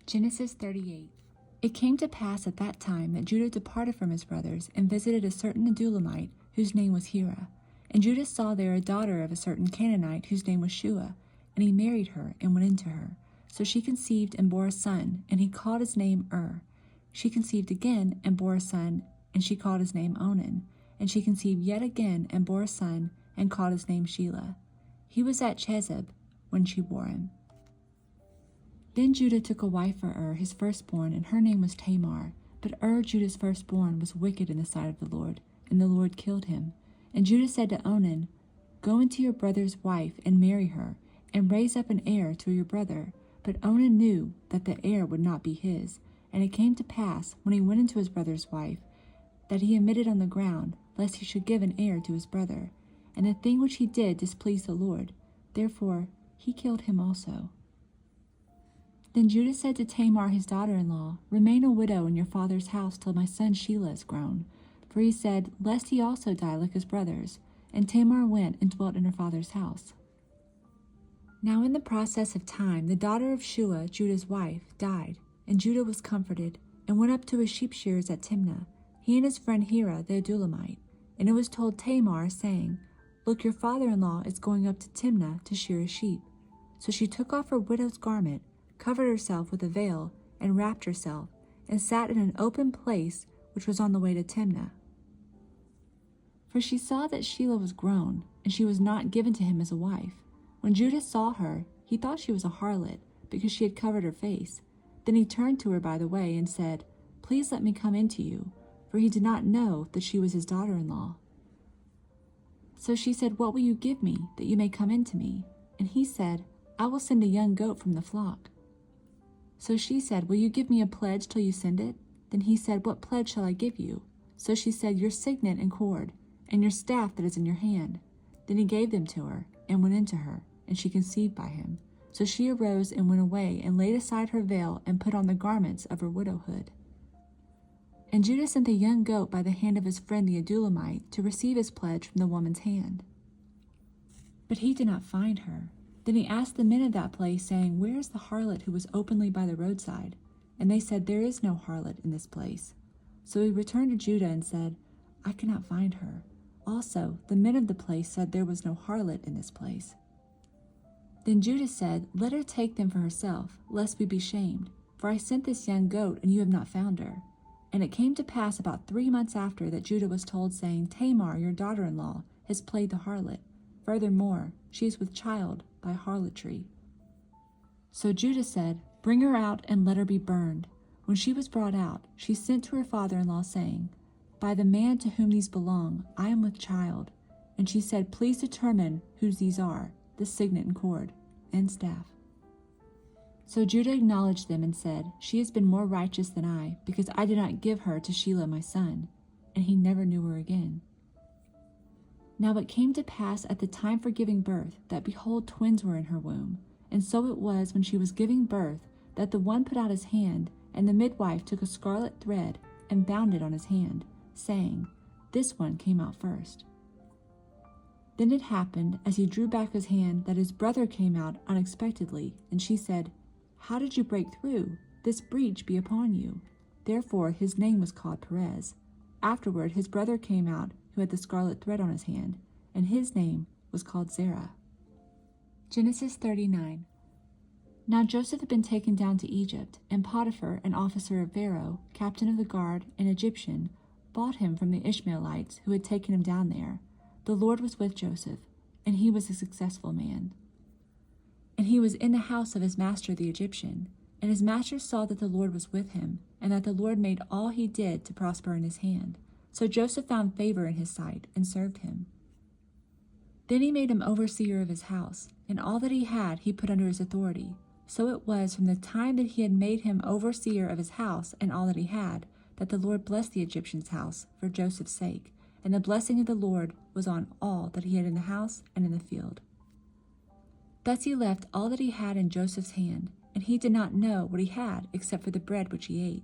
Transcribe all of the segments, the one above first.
Genesis 38. It came to pass at that time that Judah departed from his brothers and visited a certain Adulamite whose name was Hira. And Judah saw there a daughter of a certain Canaanite whose name was Shua, and he married her and went into her. So she conceived and bore a son, and he called his name She conceived again and bore a son, and she called his name Onan. And she conceived yet again and bore a son, and called his name Shelah. He was at Chezib when she bore him. Then Judah took a wife for his firstborn, and her name was Tamar. But Judah's firstborn, was wicked in the sight of the Lord, and the Lord killed him. And Judah said to Onan, Go into your brother's wife and marry her, and raise up an heir to your brother. But Onan knew that the heir would not be his. And it came to pass, when he went into his brother's wife, that he omitted on the ground, lest he should give an heir to his brother. And the thing which he did displeased the Lord. Therefore he killed him also. Then Judah said to Tamar his daughter-in-law, Remain a widow in your father's house till my son Shelah is grown. For he said, Lest he also die like his brothers. And Tamar went and dwelt in her father's house. Now in the process of time, the daughter of Shua, Judah's wife, died, and Judah was comforted, and went up to his sheep shearers at Timnah, he and his friend Hira the Adulamite. And it was told Tamar, saying, Look, your father-in-law is going up to Timnah to shear his sheep. So she took off her widow's garment, covered herself with a veil, and wrapped herself, and sat in an open place which was on the way to Timnah. For she saw that Shelah was grown, and she was not given to him as a wife. When Judah saw her, he thought she was a harlot, because she had covered her face. Then he turned to her by the way, and said, Please let me come in to you, for he did not know that she was his daughter-in-law. So she said, What will you give me, that you may come in to me? And he said, I will send a young goat from the flock. So she said, Will you give me a pledge till you send it? Then he said, What pledge shall I give you? So she said, Your signet and cord, and your staff that is in your hand. Then he gave them to her, and went into her, and she conceived by him. So she arose and went away, and laid aside her veil, and put on the garments of her widowhood. And Judah sent the young goat by the hand of his friend the Adulamite to receive his pledge from the woman's hand. But he did not find her. Then he asked the men of that place, saying, Where is the harlot who was openly by the roadside? And they said, There is no harlot in this place. So he returned to Judah and said, I cannot find her. Also, the men of the place said there was no harlot in this place. Then Judah said, Let her take them for herself, lest we be shamed. For I sent this young goat, and you have not found her. And it came to pass about 3 months after that Judah was told, saying, Tamar, your daughter-in-law, has played the harlot. Furthermore, she is with child by harlotry. So Judah said, Bring her out and let her be burned. When she was brought out, she sent to her father-in-law, saying, By the man to whom these belong, I am with child. And she said, Please determine whose these are, the signet and cord, and staff. So Judah acknowledged them and said, She has been more righteous than I, because I did not give her to Shelah my son. And he never knew her again. Now it came to pass at the time for giving birth, that behold, twins were in her womb. And so it was when she was giving birth, that the one put out his hand, and the midwife took a scarlet thread, and bound it on his hand, saying, This one came out first. Then it happened, as he drew back his hand, that his brother came out unexpectedly, and she said, How did you break through? This breach be upon you. Therefore his name was called Perez. Afterward his brother came out, who had the scarlet thread on his hand, and his name was called Zerah. Genesis 39. Now Joseph had been taken down to Egypt, and Potiphar, an officer of Pharaoh, captain of the guard, an Egyptian, bought him from the Ishmaelites who had taken him down there. The Lord was with Joseph, and he was a successful man. And he was in the house of his master the Egyptian. And his master saw that the Lord was with him, and that the Lord made all he did to prosper in his hand. So Joseph found favor in his sight, and served him. Then he made him overseer of his house, and all that he had he put under his authority. So it was from the time that he had made him overseer of his house and all that he had, that the Lord blessed the Egyptian's house for Joseph's sake. And the blessing of the Lord was on all that he had in the house and in the field. Thus he left all that he had in Joseph's hand, and he did not know what he had except for the bread which he ate.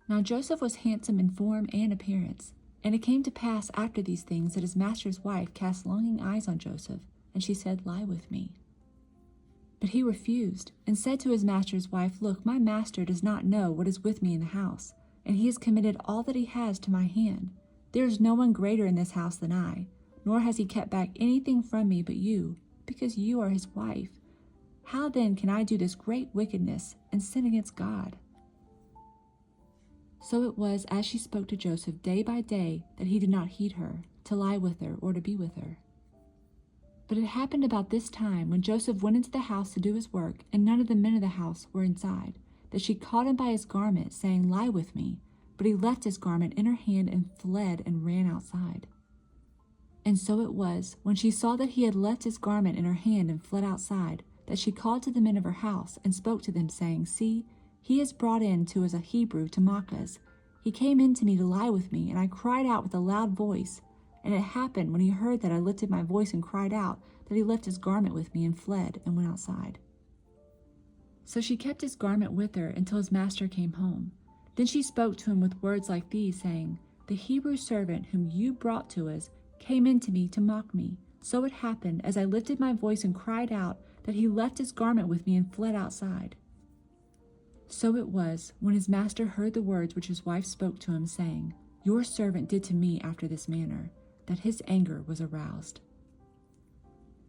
Now Joseph was handsome in form and appearance. And it came to pass after these things that his master's wife cast longing eyes on Joseph, and she said, Lie with me. But he refused, and said to his master's wife, Look, my master does not know what is with me in the house, and he has committed all that he has to my hand. There is no one greater in this house than I, nor has he kept back anything from me but you, because you are his wife. How then can I do this great wickedness and sin against God?" So it was as she spoke to Joseph day by day that he did not heed her, to lie with her or to be with her. But it happened about this time, when Joseph went into the house to do his work, and none of the men of the house were inside, that she caught him by his garment, saying, "Lie with me." But he left his garment in her hand and fled and ran outside. And so it was, when she saw that he had left his garment in her hand and fled outside, that she called to the men of her house and spoke to them, saying, "See, he is brought in to us a Hebrew to mock us. He came in to me to lie with me, and I cried out with a loud voice. And it happened, when he heard that I lifted my voice and cried out, that he left his garment with me and fled and went outside." So she kept his garment with her until his master came home. Then she spoke to him with words like these, saying, "The Hebrew servant whom you brought to us came in to me to mock me. So it happened, as I lifted my voice and cried out, that he left his garment with me and fled outside." So it was, when his master heard the words which his wife spoke to him, saying, "Your servant did to me after this manner," that his anger was aroused.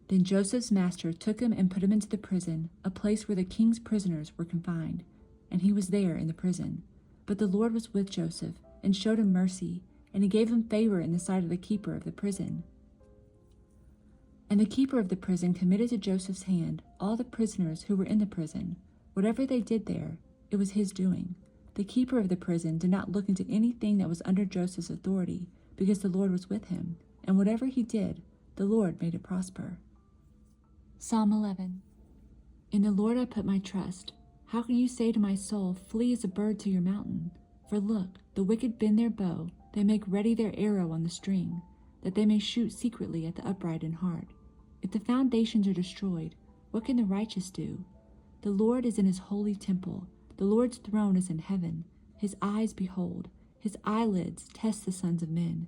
Then Joseph's master took him and put him into the prison, a place where the king's prisoners were confined, and he was there in the prison. But the Lord was with Joseph, and showed him mercy, and he gave him favor in the sight of the keeper of the prison. And the keeper of the prison committed to Joseph's hand all the prisoners who were in the prison. Whatever they did there, it was his doing. The keeper of the prison did not look into anything that was under Joseph's authority, because the Lord was with him, and whatever he did, the Lord made it prosper. Psalm 11. In the Lord I put my trust. How can you say to my soul, "Flee as a bird to your mountain"? For look, the wicked bend their bow, they make ready their arrow on the string, that they may shoot secretly at the upright in heart. If the foundations are destroyed, what can the righteous do? The Lord is in his holy temple. The Lord's throne is in heaven. His eyes behold, his eyelids test the sons of men.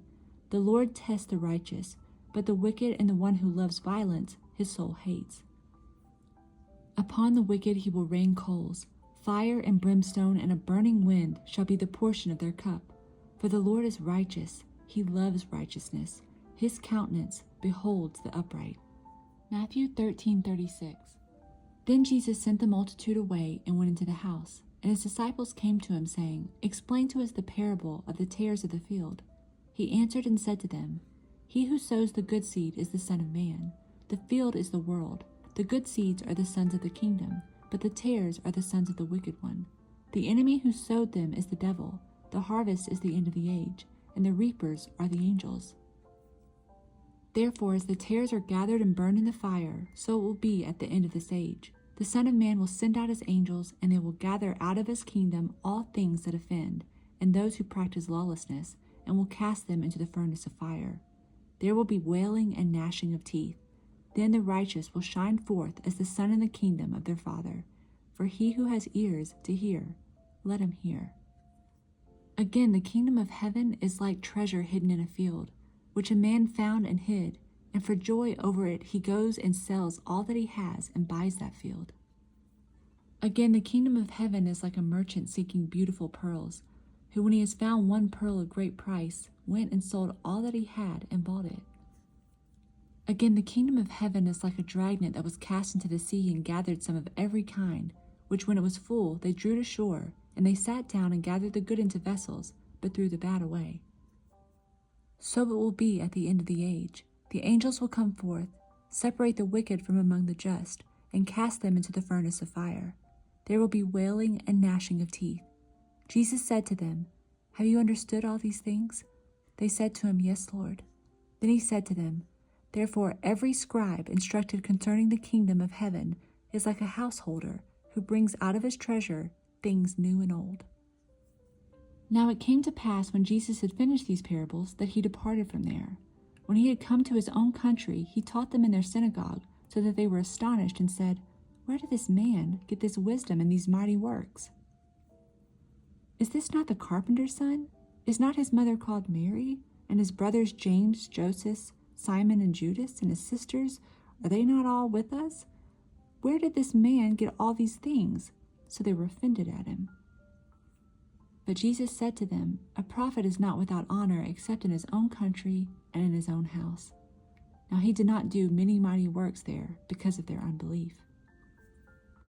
The Lord tests the righteous, but the wicked and the one who loves violence his soul hates. Upon the wicked he will rain coals. Fire and brimstone and a burning wind shall be the portion of their cup. For the Lord is righteous, he loves righteousness. His countenance beholds the upright. Matthew 13:36. Then Jesus sent the multitude away and went into the house. And his disciples came to him, saying, "Explain to us the parable of the tares of the field." He answered and said to them, "He who sows the good seed is the Son of Man. The field is the world. The good seeds are the sons of the kingdom, but the tares are the sons of the wicked one. The enemy who sowed them is the devil. The harvest is the end of the age, and the reapers are the angels. Therefore, as the tares are gathered and burned in the fire, so it will be at the end of this age. The Son of Man will send out his angels, and they will gather out of his kingdom all things that offend, and those who practice lawlessness, and will cast them into the furnace of fire. There will be wailing and gnashing of teeth. Then the righteous will shine forth as the sun in the kingdom of their Father. For he who has ears to hear, let him hear. Again, the kingdom of heaven is like treasure hidden in a field, which a man found and hid, and for joy over it he goes and sells all that he has and buys that field. Again, the kingdom of heaven is like a merchant seeking beautiful pearls, who, when he has found one pearl of great price, went and sold all that he had and bought it. Again, the kingdom of heaven is like a dragnet that was cast into the sea and gathered some of every kind, which when it was full they drew to shore, and they sat down and gathered the good into vessels, but threw the bad away. So it will be at the end of the age. The angels will come forth, separate the wicked from among the just, and cast them into the furnace of fire. There will be wailing and gnashing of teeth. Jesus said to them, "Have you understood all these things?" They said to him, "Yes, Lord." Then he said to them, "Therefore every scribe instructed concerning the kingdom of heaven is like a householder who brings out of his treasure things new and old." Now it came to pass, when Jesus had finished these parables, that he departed from there. When he had come to his own country, he taught them in their synagogue, so that they were astonished and said, "Where did this man get this wisdom and these mighty works? Is this not the carpenter's son? Is not his mother called Mary, and his brothers James, Joseph, Simon, and Judas, and his sisters, are they not all with us? "Where did this man get all these things?" So they were offended at him. But Jesus said to them, "A prophet is not without honor except in his own country and in his own house." Now he did not do many mighty works there because of their unbelief.